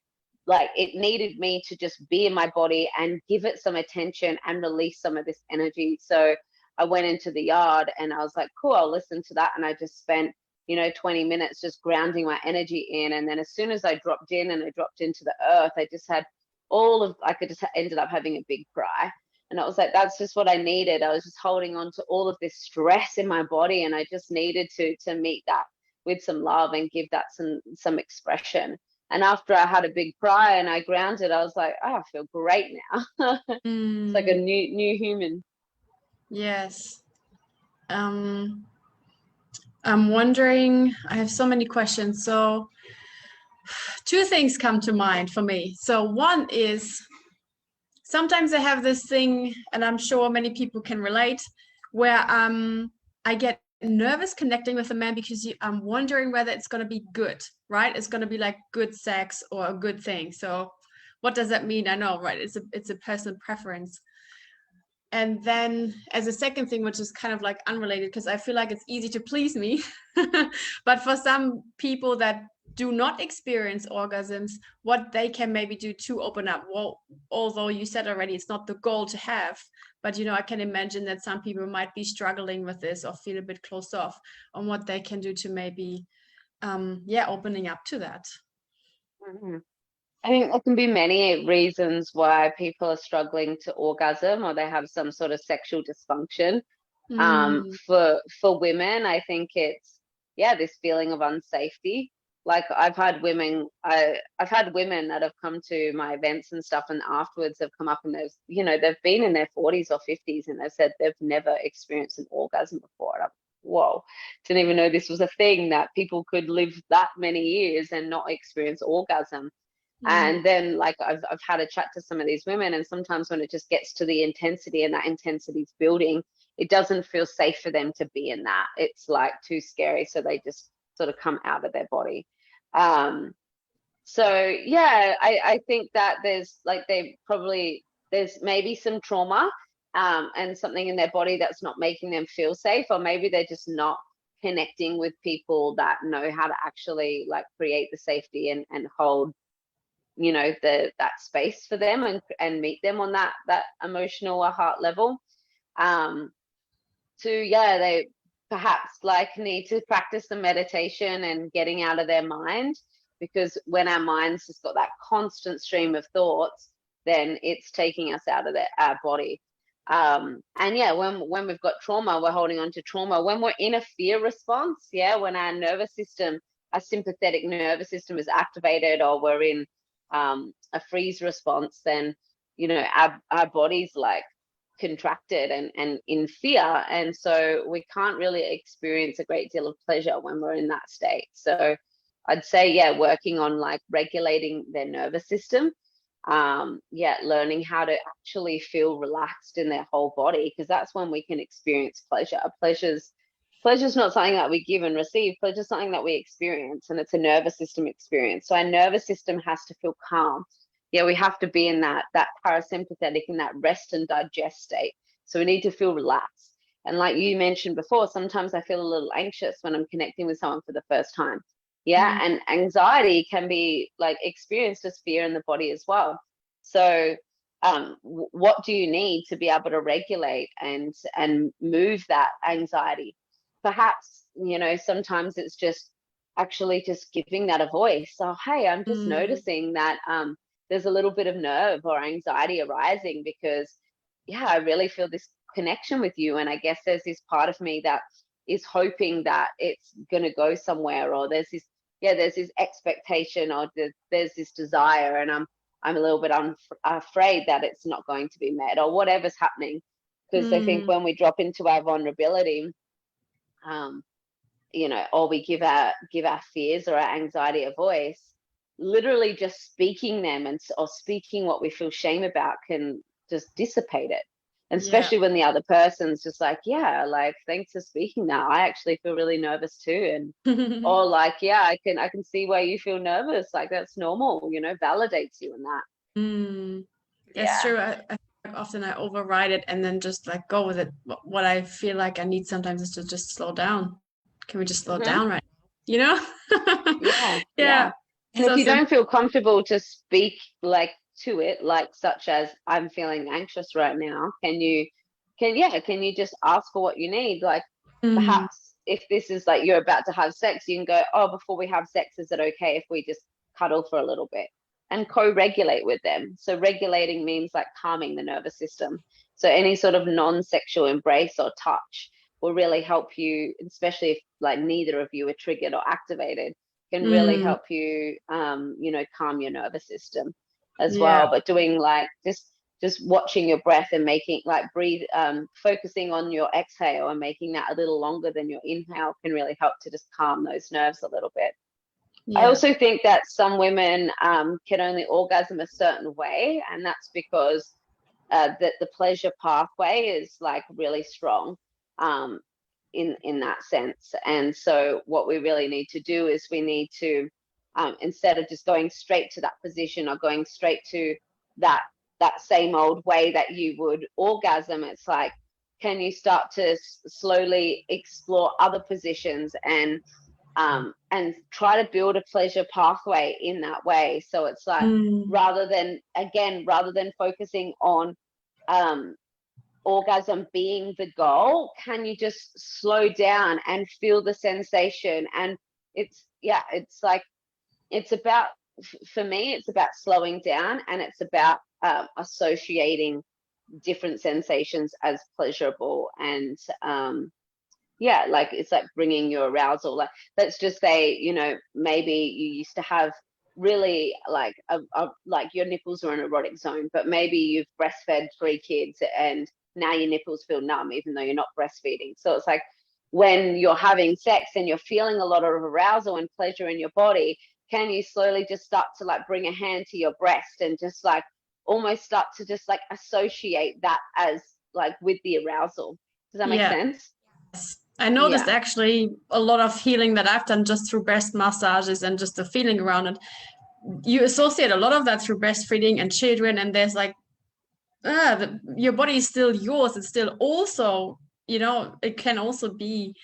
like, it needed me to just be in my body and give it some attention and release some of this energy. So I went into the yard and I was like, cool. I'll listen to that. And I just spent 20 minutes just grounding my energy in. And then as soon as I dropped in and I dropped into the earth, I just had I could just ended up having a big cry. And I was like, that's just what I needed. I was just holding on to all of this stress in my body. And I just needed to meet that with some love and give that some expression. And after I had a big cry and I grounded, I was like, oh, I feel great now. It's like a Mm. new human. Yes. Um, I'm wondering, I have so many questions. So, two things come to mind for me. So, one is sometimes I have this thing, and I'm sure many people can relate, where I get nervous connecting with a man because I'm wondering whether it's going to be good, right? It's going to be like good sex or a good thing. So, what does that mean? I know, right? It's a personal preference. And then as a second thing, which is kind of like unrelated, because I feel like it's easy to please me, but for some people that do not experience orgasms, what they can maybe do to open up. Well, although you said already it's not the goal to have, but I can imagine that some people might be struggling with this or feel a bit closed off on what they can do to maybe opening up to that. Mhm. I think there can be many reasons why people are struggling to orgasm, or they have some sort of sexual dysfunction. For women, I think it's this feeling of unsafety. Like I've had women that have come to my events and stuff, and afterwards have come up and they've been in their 40s or 50s, and they've said they've never experienced an orgasm before. And I'm, whoa, didn't even know this was a thing, that people could live that many years and not experience orgasm. And then like I've had a chat to some of these women, and sometimes when it just gets to the intensity and that intensity is building, it doesn't feel safe for them to be in that. It's like too scary. So they just sort of come out of their body. So yeah, I think that there's maybe some trauma and something in their body that's not making them feel safe, or maybe they're just not connecting with people that know how to actually like create the safety and hold that space for them and meet them on that emotional or heart level. They perhaps like need to practice some meditation and getting out of their mind, because when our mind's just got that constant stream of thoughts, then it's taking us out of our body. When we've got trauma, we're holding on to trauma. When we're in a fear response, when our sympathetic nervous system is activated, or we're in a freeze response, then our body's like contracted and in fear, and so we can't really experience a great deal of pleasure when we're in that state. So I'd say working on like regulating their nervous system, learning how to actually feel relaxed in their whole body, because that's when we can experience pleasure. Pleasure's not something that we give and receive. Pleasure's something that we experience, and it's a nervous system experience. So our nervous system has to feel calm. We have to be in that parasympathetic, in that rest and digest state. So we need to feel relaxed. And like you mentioned before, sometimes I feel a little anxious when I'm connecting with someone for the first time. And anxiety can be like experienced as fear in the body as well. So what do you need to be able to regulate and move that anxiety? Perhaps sometimes it's just actually just giving that a voice. So hey, I'm just noticing that there's a little bit of nerve or anxiety arising, because I really feel this connection with you, and I guess there's this part of me that is hoping that it's going to go somewhere, or there's this expectation, or there's this desire, and I'm a little bit afraid that it's not going to be met, or whatever's happening. Because I think when we drop into our vulnerability, or we give our fears or our anxiety a voice, literally just speaking them or speaking what we feel shame about can just dissipate it. And especially when the other person's just like, like, thanks for speaking that. I actually feel really nervous too. And or like, I can see why you feel nervous. Like, that's normal, validates you in that. That's true. Often I override it and then just like go with it. What I feel like I need sometimes is to just slow down. Can we just slow down right now? Yeah. And So if you don't feel comfortable to speak like to it, like such as, I'm feeling anxious right now, can you just ask for what you need? Like perhaps if this is like you're about to have sex, you can go, oh, before we have sex, is it okay if we just cuddle for a little bit? And co-regulate with them. So regulating means like calming the nervous system. So any sort of non-sexual embrace or touch will really help you, especially if like neither of you are triggered or activated, can really help you, calm your nervous system as well. But doing like just watching your breath and making like breathe, focusing on your exhale and making that a little longer than your inhale can really help to just calm those nerves a little bit. I also think that some women can only orgasm a certain way, and that's because that the pleasure pathway is like really strong in that sense. And so what we really need to do is we need to instead of just going straight to that position or going straight to that same old way that you would orgasm, it's like, can you start to slowly explore other positions and and try to build a pleasure pathway in that way. So it's like, rather than focusing on orgasm being the goal, can you just slow down and feel the sensation? And it's like, it's about, for me, it's about slowing down, and it's about associating different sensations as pleasurable. And like, it's like bringing your arousal, like, let's just say, you know, maybe you used to have really like like your nipples are an erotic zone, but maybe you've breastfed 3 kids and now your nipples feel numb even though you're not breastfeeding. So it's like, when you're having sex and you're feeling a lot of arousal and pleasure in your body, can you slowly just start to like bring a hand to your breast and just like almost start to just like associate that as like with the arousal? Does that make sense? I noticed actually a lot of healing that I've done just through breast massages and just the feeling around it. You associate a lot of that through breastfeeding and children, and there's like, your body is still yours. It's still also, you know, it can also be,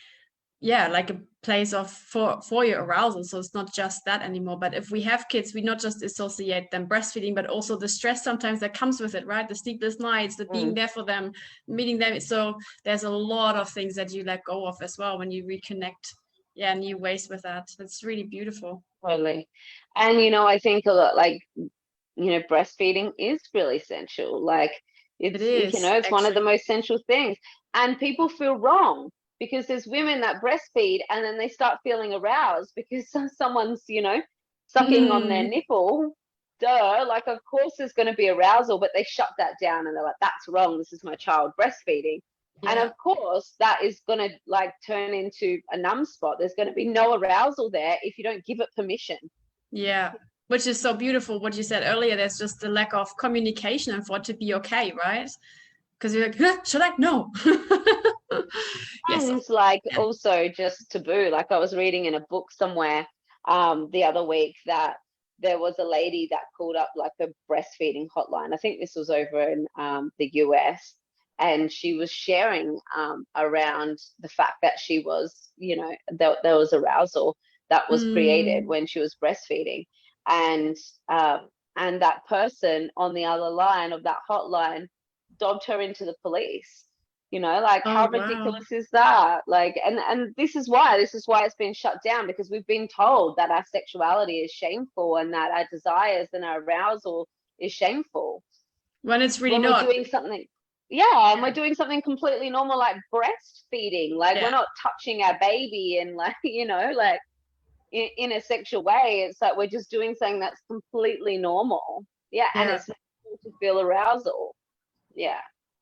like a place of for your arousal. So it's not just that anymore. But if we have kids, we not just associate them breastfeeding, but also the stress sometimes that comes with it, right? The sleepless nights, the being there for them, meeting them. So there's a lot of things that you let go of as well when you reconnect, new ways with that. That's really beautiful. Totally. And you know, I think a lot, like, you know, breastfeeding is really essential. Like, it's, you know, it's one of the most essential things. And people feel wrong because there's women that breastfeed and then they start feeling aroused because someone's, you know, sucking on their nipple. Duh, like, of course there's going to be arousal, but they shut that down and they're like, that's wrong. This is my child breastfeeding. And of course, that is going to like turn into a numb spot. There's going to be no arousal there if you don't give it permission. Yeah. Which is so beautiful. What you said earlier, there's just the lack of communication and for it to be okay, right? Because you're like, should I? No. And like, also just taboo. Like, I was reading in a book somewhere the other week that there was a lady that called up like a breastfeeding hotline. I think this was over in the US. And she was sharing around the fact that she was, you know, there was arousal that was created when she was breastfeeding. And that person on the other line of that hotline dobbed her into the police. You know, like, how ridiculous is that? Like, and this is why it's been shut down, because we've been told that our sexuality is shameful and that our desires and our arousal is shameful. When it's really when not. We're doing something, and we're doing something completely normal, like breastfeeding. Like, we're not touching our baby and, like, you know, like in a sexual way. It's like we're just doing something that's completely normal. And it's normal to feel arousal.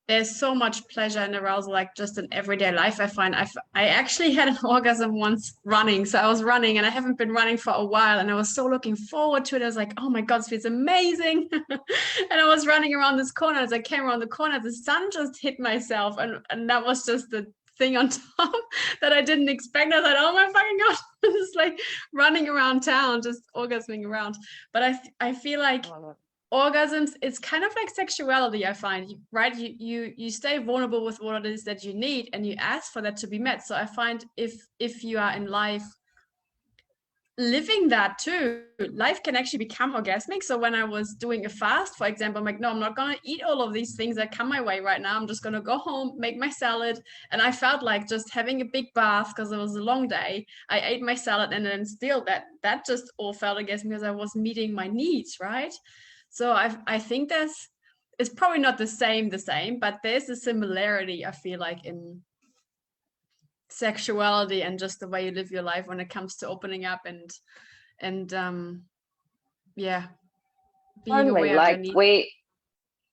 There's so much pleasure and arousal, like just in everyday life. I find I actually had an orgasm once running. So I was running and I haven't been running for a while, and I was so looking forward to it. I was like, oh my God, this feels amazing. And I was running around this corner. As I came around the corner, the sun just hit myself, and that was just the thing on top that I didn't expect. I thought, oh my fucking God, just like running around town, just orgasming around. But I feel like orgasms, it's kind of like sexuality, I find, right? You stay vulnerable with what it is that you need, and you ask for that to be met. So I find if you are in life living that too, life can actually become orgasmic. So when I was doing a fast, for example, I'm like, no, I'm not going to eat all of these things that come my way right now. I'm just going to go home, make my salad. And I felt like just having a big bath, because it was a long day. I ate my salad, and then still that just all felt orgasmic because I was meeting my needs, right? So I think it's probably not the same, but there's a similarity, I feel like, in sexuality and just the way you live your life when it comes to opening up and being aware of your needs.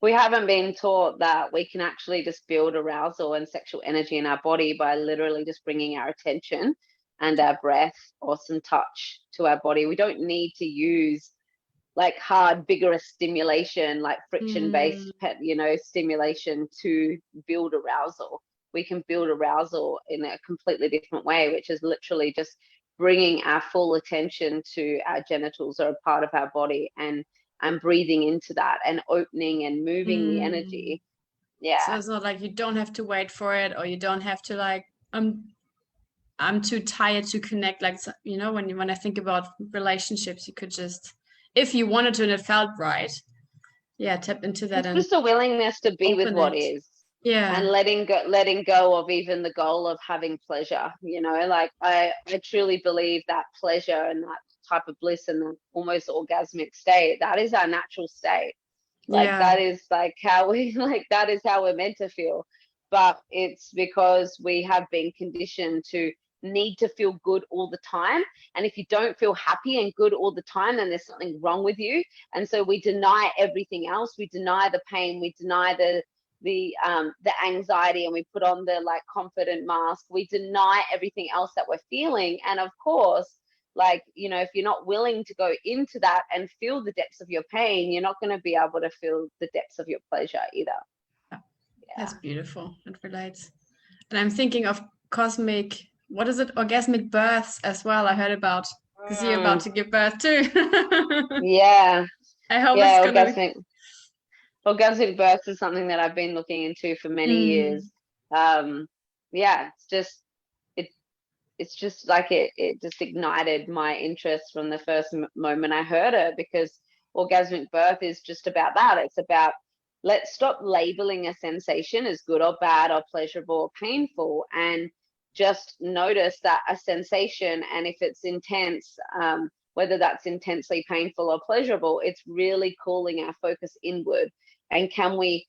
We haven't been taught that we can actually just build arousal and sexual energy in our body by literally just bringing our attention and our breath or some touch to our body. We don't need to use like hard, vigorous stimulation, like friction-based, you know, stimulation to build arousal. We can build arousal in a completely different way, which is literally just bringing our full attention to our genitals or a part of our body, and breathing into that and opening and moving the energy. So it's not like you don't have to wait for it, or you don't have to like, I'm too tired to connect. Like, you know, when I think about relationships, you could just, if you wanted to and it felt right, yeah, tap into that It's and just a willingness to be with open what it. is, and Yeah. letting go of even the goal of having pleasure. You know, like I truly believe that pleasure and that type of bliss and the almost orgasmic state, that is our natural state. Like Yeah. that is like how we like that is how we're meant to feel. But it's because we have been conditioned to need to feel good all the time. And if you don't feel happy and good all the time, then there's something wrong with you. And so we deny everything else. We deny the pain, we deny the anxiety, and we put on the like confident mask. We deny everything else that we're feeling. And of course, like, you know, if you're not willing to go into that and feel the depths of your pain, you're not going to be able to feel the depths of your pleasure either. That's Yeah. beautiful. It relates. And I'm thinking of cosmic, what is it? Orgasmic births as well. I heard about, because you're about to give birth too. Yeah. I hope it's Yeah. gonna be. Orgasmic birth is something that I've been looking into for many years. Yeah, it's just like it just ignited my interest from the first moment I heard it, because orgasmic birth is just about that. It's about, let's stop labeling a sensation as good or bad or pleasurable or painful, and just notice that a sensation, and if it's intense, whether that's intensely painful or pleasurable, it's really calling our focus inward. And can we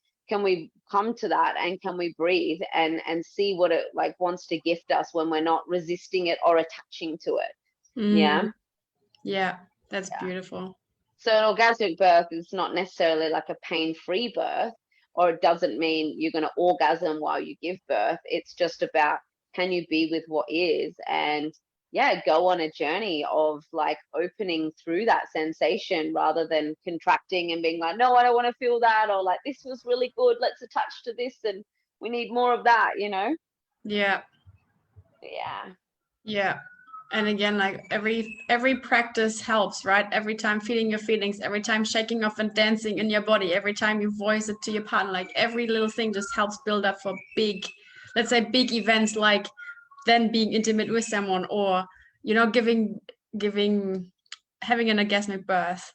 come to that, and can we breathe and see what it like wants to gift us when we're not resisting it or attaching to it. Yeah. Yeah, that's beautiful. So an orgasmic birth is not necessarily like a pain-free birth, or it doesn't mean you're going to orgasm while you give birth. It's just about, can you be with what is, and yeah, go on a journey of like opening through that sensation rather than contracting and being like, no, I don't want to feel that, or like, this was really good, let's attach to this and we need more of that, you know? Yeah. Yeah. Yeah. And again, like every practice helps, right? Every time feeling your feelings, every time shaking off and dancing in your body, every time you voice it to your partner, like every little thing just helps build up for big, let's say big events, like then being intimate with someone, or you know, giving having an orgasmic birth.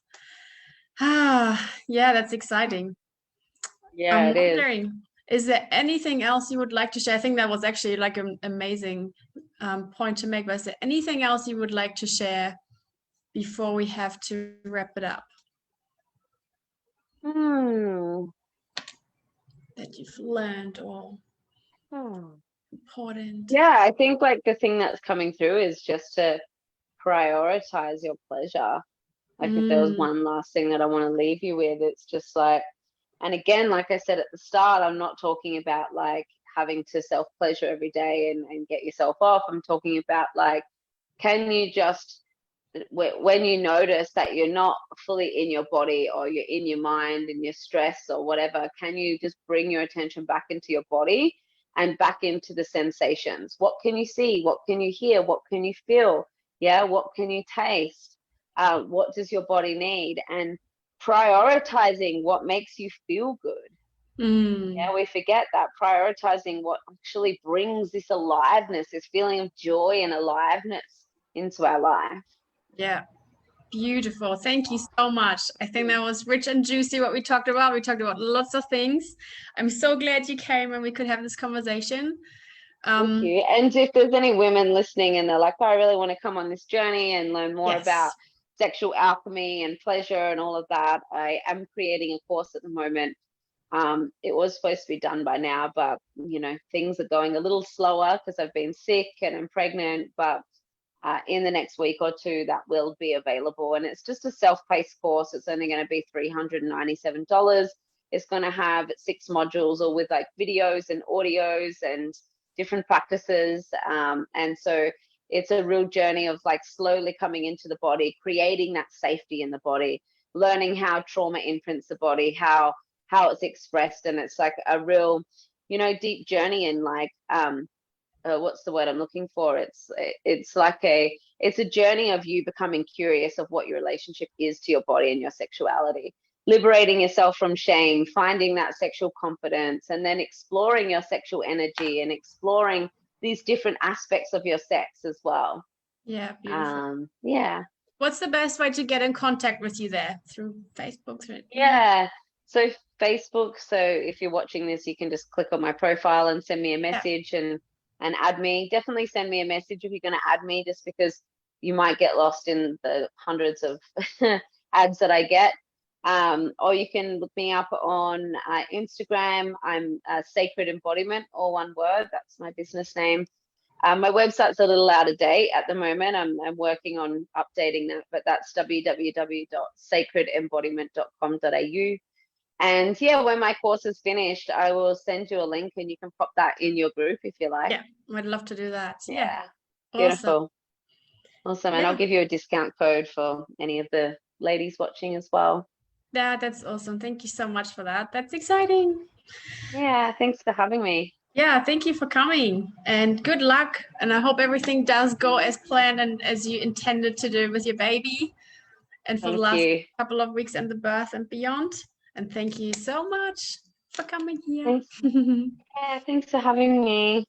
Ah, yeah, that's exciting. Yeah, I'm it is. wondering, is there anything else you would like to share? I think that was actually like an amazing point to make, but is there anything else you would like to share before we have to wrap it up Hmm. that you've learned or Hmm. important? Yeah, I think like the thing that's coming through is just to prioritize your pleasure. Like if there was Mm, one last thing that I want to leave you with, it's just like, and again, like I said at the start, I'm not talking about like having to self pleasure every day and get yourself off. I'm talking about like, can you just, when you notice that you're not fully in your body, or you're in your mind and your stress or whatever, can you just bring your attention back into your body and back into the sensations? What can you see? What can you hear? What can you feel? Yeah, what can you taste? What does your body need? And prioritizing what makes you feel good. mm, Yeah, we forget that, prioritizing what actually brings this aliveness, this feeling of joy and aliveness into our life. yeah, beautiful. Thank you so much. I think that was rich and juicy what we talked about. We talked about lots of things. I'm so glad you came and we could have this conversation. Thank you. And if there's any women listening and they're like, oh, I really want to come on this journey and learn more about Yes. sexual alchemy and pleasure and all of that, I am creating a course at the moment. It was supposed to be done by now, but you know, things are going a little slower because I've been sick and I'm pregnant. But in the next week or two, that will be available. And it's just a self-paced course. It's only going to be $397. It's going to have 6 modules, all with like videos and audios and different practices. And so it's a real journey of like slowly coming into the body, creating that safety in the body, learning how trauma imprints the body, how it's expressed. And it's like a real, you know, deep journey in like what's the word I'm looking for? It's like it's a journey of you becoming curious of what your relationship is to your body and your sexuality, liberating yourself from shame, finding that sexual confidence, and then exploring your sexual energy and exploring these different aspects of your sex as well. Yeah, beautiful. Yeah. What's the best way to get in contact with you there? Through Facebook? Yeah. So Facebook. So if you're watching this, you can just click on my profile and send me a message and add me. Definitely send me a message if you're going to add me, just because you might get lost in the hundreds of ads that I get. Or you can look me up on Instagram. I'm Sacred Embodiment, all one word. That's my business name. My website's a little out of date at the moment. I'm working on updating that, but that's www.sacredembodiment.com.au. And yeah, when my course is finished, I will send you a link and you can pop that in your group if you like. Yeah, I'd love to do that. Yeah. Awesome. Beautiful. Awesome. And I'll give you a discount code for any of the ladies watching as well. Yeah, that's awesome. Thank you so much for that. That's exciting. Yeah, thanks for having me. Yeah, thank you for coming and good luck. And I hope everything does go as planned and as you intended to do with your baby and for the last couple of weeks and the birth and beyond. And thank you so much for coming here. Thanks. Yeah, thanks for having me.